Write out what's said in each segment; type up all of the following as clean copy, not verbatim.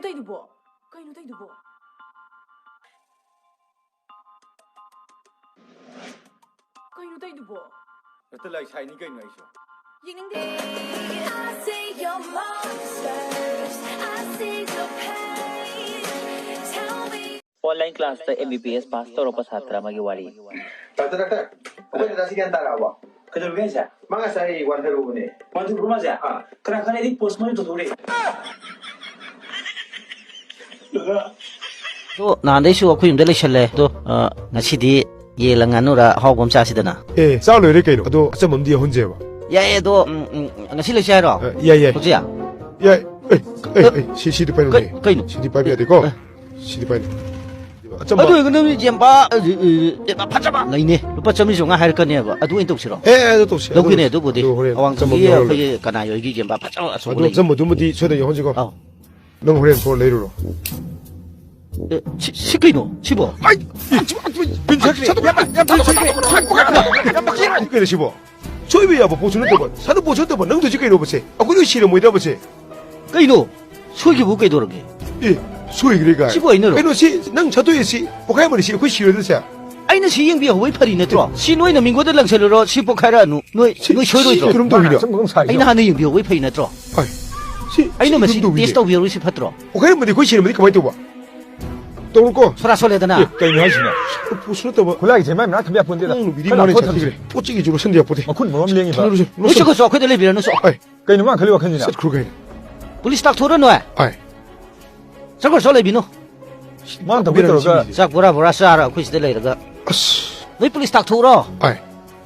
teidubo. Kaino teidubo. Kaino teidubo. Ito like shiny kayo na iso. I see your monsters. I see your pain. Tell me. Online class ta MBBS pass toro pa satra magi wari. Doctor, apa yang nasi kan tara apa? Kadang biasa. Manga saya wanita rubune. Wanti rumah saja. Kadang-kadang ini pos mana tu tu deh. To nanday su aku yum dele shale to ngasi ye langanura hawgom cha sidana. sao lời đấy kể nó, tôi chắc mắm đi hơn nhiều. Ya ye to ngasi le sha ro. Yeah. Ko ya. Yeah, si đi bay rồi. Kaino. Si đi bay bây giờ có. Si đi bay. 좀 Aduh 이거는 잼바 파자마 나이네 루파 점이 좀 할 거냐 봐 아두 인도 싫어 또 씨. 너기네 너 보디 왕정이 거기 가나 여기 잼바 파자마 좀 전부 두무디 최대 영혼지고. 넌 그래 더 내려로. 시키노 치보 아이, 차도 야, 그래 시보. 저희야 뭐 보수는 또 봐. 사도 보셨다 봐. 능도 지게 이러 보세. 그리고 싫어 뭐 이러 보세. 까이노 소기 못 깨도 그러게 소위 그래가. 치보 있노 그래도 능 저도에 시. 오카야 머리 시. 그 싫어도세. 아이는 시행비 왜 팔이네 또 시노이는 민고들 랑설로 시보 카라 너 쇼도 있어 그럼 또 이러. 아이는 하는 영비 왜 팔이네 또 아이. 시. 아이는 뭐시 테스트 비로 시 파트로 오카야 머리 그 싫어 머리 가만히 또 봐. 또 올거. 소라 소래다나 Kain hasilnya. 보수는 또 봐. Kulai je, mana thambia pun dia. 응, 미리 말해 잘 그래. 뽀찌기 주로 선대야 보대. Makun mau melihat 하나로 ini. 좀. 무시고 소 그들 레비라는 소 아이. Kain mana kali wakan ni. 셋 그러게. police tak turun no 아이. 저걸 소 레비노 Mana tak betul ke? sak bora sara ku sidele ga 아씨. 너희 police tak turun 아이.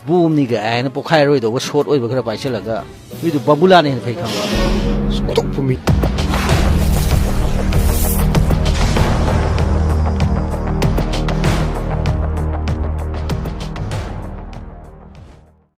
붐니가 아이는 포카이로이도 뭐 숏 오이버 그래 봐실라가 위도 바불라네 페이칸 또 봄이.